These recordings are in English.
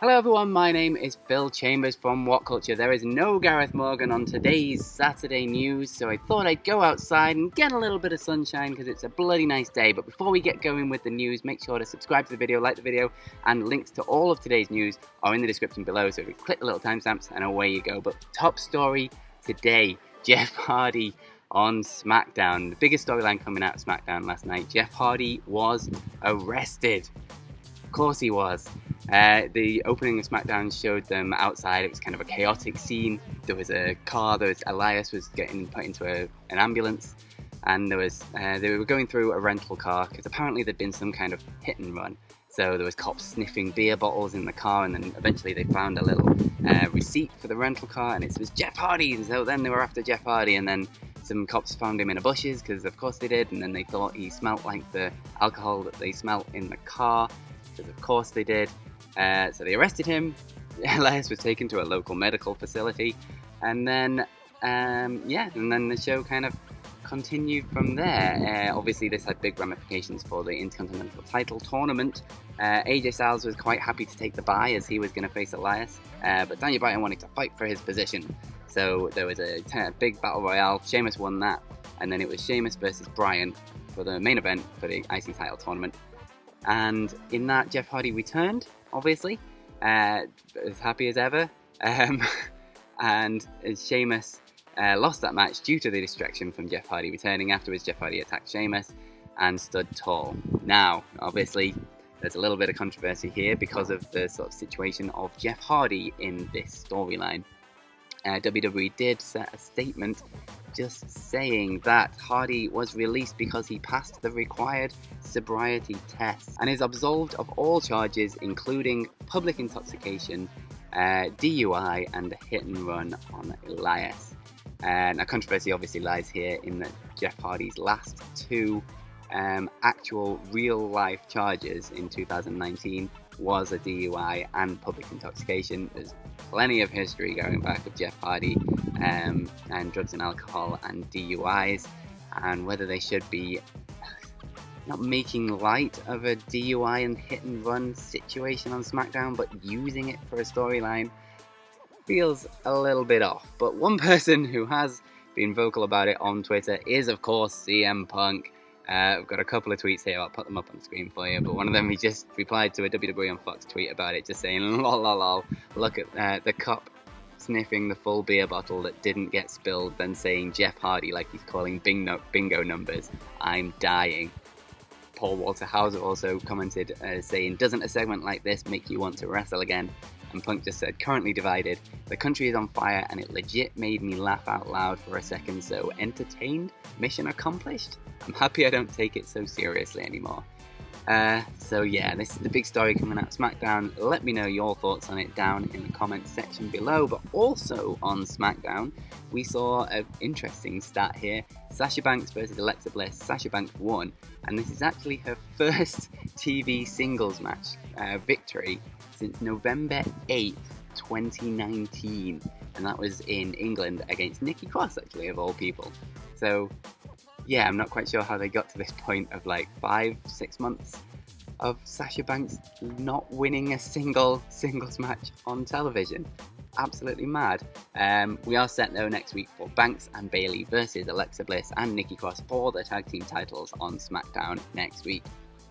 Hello everyone, my name is Phil Chambers from WhatCulture. There is no Gareth Morgan on today's Saturday news, so I thought I'd go outside and get a little bit of sunshine because it's a bloody nice day. But before we get going with the news, make sure to subscribe to the video, like the video, and links to all of today's news are in the description below, so if you click the little timestamps and away you go. But top story today, Jeff Hardy on SmackDown. The biggest storyline coming out of SmackDown last night, Jeff Hardy was arrested. Of course he was. The opening of SmackDown showed them outside. It was kind of a chaotic scene. There was a car. Elias was getting put into an ambulance, and they were going through a rental car because apparently there'd been some kind of hit and run. So there was cops sniffing beer bottles in the car, and then eventually they found a little receipt for the rental car, and it was Jeff Hardy. And so then they were after Jeff Hardy, and then some cops found him in the bushes because of course they did, and then they thought he smelt like the alcohol that they smelt in the car because of course they did. So they arrested him. Elias was taken to a local medical facility, and then the show kind of continued from there. Obviously, this had big ramifications for the Intercontinental title tournament. AJ Styles was quite happy to take the bye as he was going to face Elias, but Daniel Bryan wanted to fight for his position. So there was a big battle royale. Sheamus won that, and then it was Sheamus versus Bryan for the main event for the IC title tournament. And in that, Jeff Hardy returned, obviously, as happy as ever. And Sheamus lost that match due to the distraction from Jeff Hardy returning. Afterwards, Jeff Hardy attacked Sheamus and stood tall. Now, obviously, there's a little bit of controversy here because of the sort of situation of Jeff Hardy in this storyline. WWE did set a statement just saying that Hardy was released because he passed the required sobriety tests and is absolved of all charges, including public intoxication, DUI, and a hit and run on Elias. Now, controversy obviously lies here in that Jeff Hardy's last two actual real-life charges in 2019 was a DUI and public intoxication. There's plenty of history going back with Jeff Hardy and drugs and alcohol and DUIs, and whether they should be not making light of a DUI and hit and run situation on SmackDown, but using it for a storyline feels a little bit off. But one person who has been vocal about it on Twitter is, of course, CM Punk. I've got a couple of tweets here, I'll put them up on the screen for you, but one of them, he just replied to a WWE on Fox tweet about it, just saying, lol, lol, lol, look at the cop sniffing the full beer bottle that didn't get spilled, then saying Jeff Hardy like he's calling bingo numbers, I'm dying. Paul Walter Hauser also commented saying, doesn't a segment like this make you want to wrestle again? And Punk just said, currently divided, the country is on fire and it legit made me laugh out loud for a second, so entertained, mission accomplished. I'm happy I don't take it so seriously anymore. So yeah, this is the big story coming out of SmackDown. Let me know your thoughts on it down in the comments section below. But also on SmackDown, we saw an interesting stat here. Sasha Banks versus Alexa Bliss. Sasha Banks won, and this is actually her first TV singles match victory since November 8th, 2019. And that was in England against Nikki Cross, actually, of all people. So yeah, I'm not quite sure how they got to this point of like 5-6 months of Sasha Banks not winning a singles match on television. Absolutely mad. We are set though next week for Banks and Bayley versus Alexa Bliss and Nikki Cross for the tag team titles on SmackDown next week.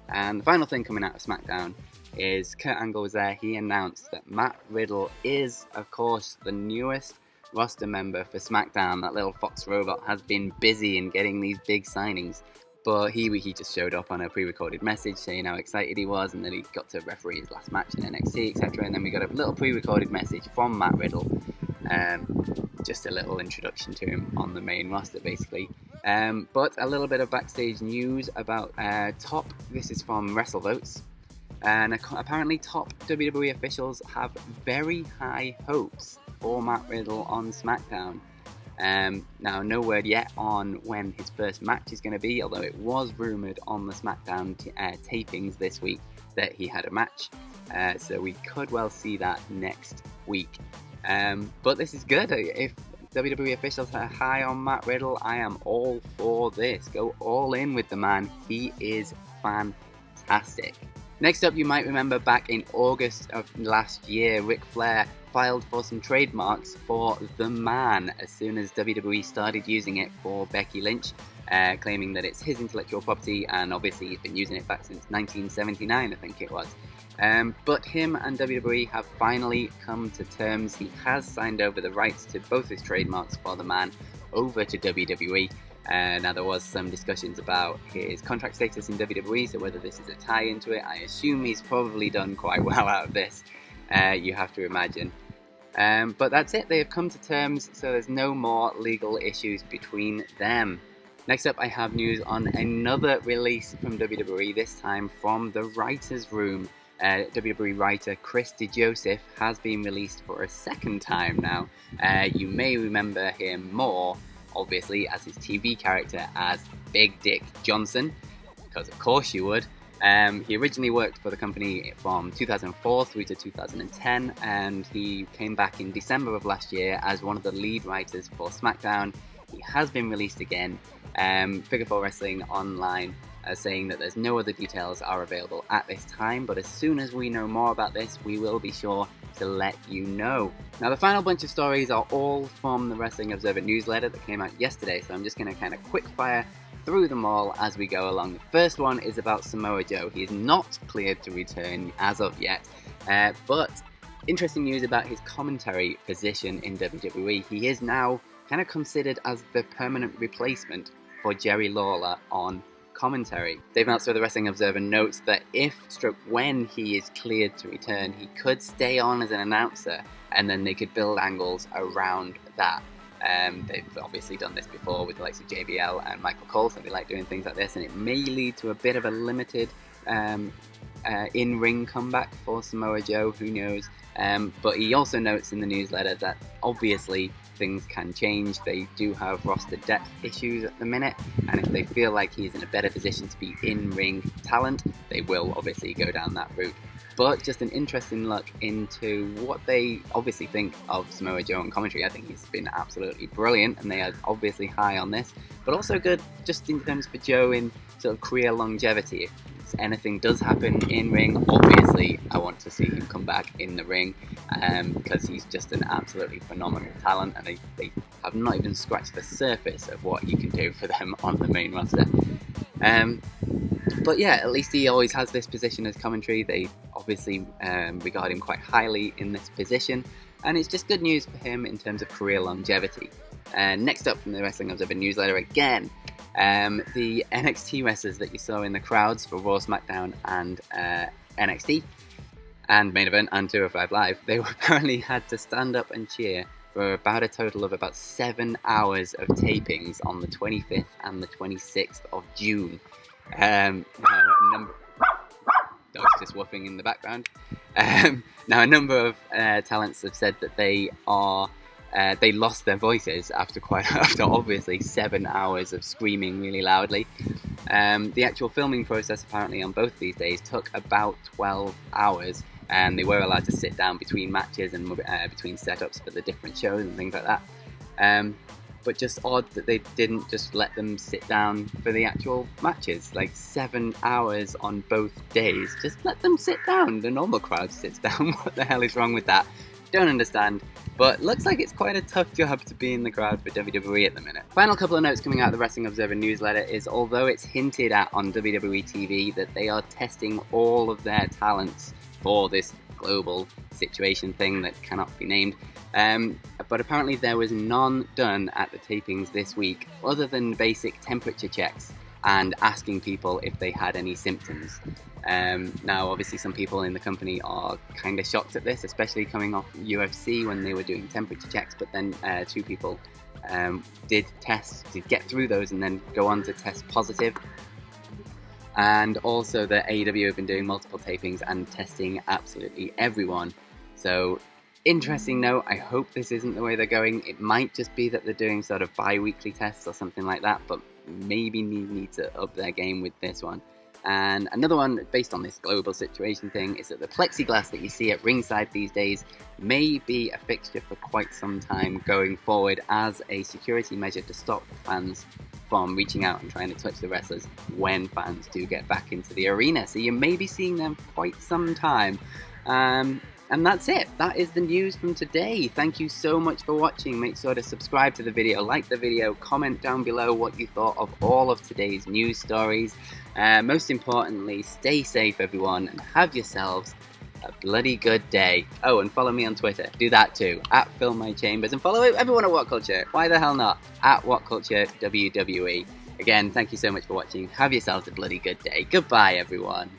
And the final thing coming out of SmackDown is Kurt Angle was there. He announced that Matt Riddle is, of course, the newest roster member for SmackDown. That little Fox robot has been busy in getting these big signings, but he just showed up on a pre-recorded message saying how excited he was, and then he got to referee his last match in NXT, etc. And then we got a little pre-recorded message from Matt Riddle, just a little introduction to him on the main roster, basically. But a little bit of backstage news about this is from WrestleVotes, and apparently top WWE officials have very high hopes for Matt Riddle on SmackDown. Now, no word yet on when his first match is going to be, although it was rumoured on the SmackDown tapings this week that he had a match. So we could well see that next week. But this is good. If WWE officials are high on Matt Riddle, I am all for this. Go all in with the man. He is fantastic. Next up, you might remember back in August of last year, Ric Flair filed for some trademarks for The Man as soon as WWE started using it for Becky Lynch, claiming that it's his intellectual property, and obviously he's been using it back since 1979, I think it was. But him and WWE have finally come to terms. He has signed over the rights to both his trademarks for The Man over to WWE. Now, there was some discussions about his contract status in WWE, so whether this is a tie into it. I assume he's probably done quite well out of this, you have to imagine. But that's it, they have come to terms, so there's no more legal issues between them. Next up, I have news on another release from WWE, this time from the writer's room. WWE writer Chris DeJoseph has been released for a second time now. You may remember him more, obviously, as his TV character as Big Dick Johnson, because of course you would. He originally worked for the company from 2004 through to 2010, and he came back in December of last year as one of the lead writers for SmackDown. He has been released again. Figure 4 Wrestling Online saying that there's no other details are available at this time, but as soon as we know more about this, we will be sure to let you know. Now, the final bunch of stories are all from the Wrestling Observer newsletter that came out yesterday, so I'm just going to kind of quick fire through them all as we go along. The first one is about Samoa Joe. He is not cleared to return as of yet, but interesting news about his commentary position in WWE. He is now kind of considered as the permanent replacement for Jerry Lawler on commentary. Dave Meltzer of the Wrestling Observer notes that when he is cleared to return, he could stay on as an announcer, and then they could build angles around that. They've obviously done this before with the likes of JBL and Michael Cole, so they like doing things like this, and it may lead to a bit of a limited in-ring comeback for Samoa Joe, who knows. But he also notes in the newsletter that obviously things can change. They do have roster depth issues at the minute, and if they feel like he's in a better position to be in-ring talent, they will obviously go down that route. But just an interesting look into what they obviously think of Samoa Joe on commentary. I think he's been absolutely brilliant, and they are obviously high on this, but also good just in terms for Joe in sort of career longevity. If anything does happen in ring, obviously I want to see him come back in the ring, because he's just an absolutely phenomenal talent, and they have not even scratched the surface of what he can do for them on the main roster. But yeah, at least he always has this position as commentary. They obviously regard him quite highly in this position, and it's just good news for him in terms of career longevity. Next up from the Wrestling Observer newsletter again, the NXT wrestlers that you saw in the crowds for Raw, SmackDown, and NXT, and Main Event, and 205 Live, they apparently had to stand up and cheer for about a total of about 7 hours of tapings on the 25th and the 26th of June. Dogs just woofing in the background. Now, a number of talents have said that they lost their voices after obviously 7 hours of screaming really loudly. The actual filming process apparently on both these days took about 12 hours, and they were allowed to sit down between matches and between setups for the different shows and things like that. But just odd that they didn't just let them sit down for the actual matches. Like 7 hours on both days. Just let them sit down. The normal crowd sits down. What the hell is wrong with that? Don't understand. But looks like it's quite a tough job to be in the crowd for WWE at the minute. Final couple of notes coming out of the Wrestling Observer newsletter is, although it's hinted at on WWE TV that they are testing all of their talents for this global situation thing that cannot be named, but apparently there was none done at the tapings this week other than basic temperature checks and asking people if they had any symptoms. Now, obviously some people in the company are kind of shocked at this, especially coming off UFC when they were doing temperature checks, but then 2 people did get through those and then go on to test positive. And also the AEW have been doing multiple tapings and testing absolutely everyone. So, interesting note, I hope this isn't the way they're going. It might just be that they're doing sort of bi-weekly tests or something like that, but maybe need to up their game with this one. And another one based on this global situation thing is that the plexiglass that you see at ringside these days may be a fixture for quite some time going forward as a security measure to stop fans from reaching out and trying to touch the wrestlers when fans do get back into the arena. So you may be seeing them for quite some time. And that's it. That is the news from today. Thank you so much for watching. Make sure to subscribe to the video, like the video, comment down below what you thought of all of today's news stories. Most importantly, stay safe everyone and have yourselves a bloody good day. Oh, and follow me on Twitter. Do that too, @FillMyChambers. And follow everyone at WhatCulture. Why the hell not? @WhatCulture WWE. Again, thank you so much for watching. Have yourselves a bloody good day. Goodbye everyone.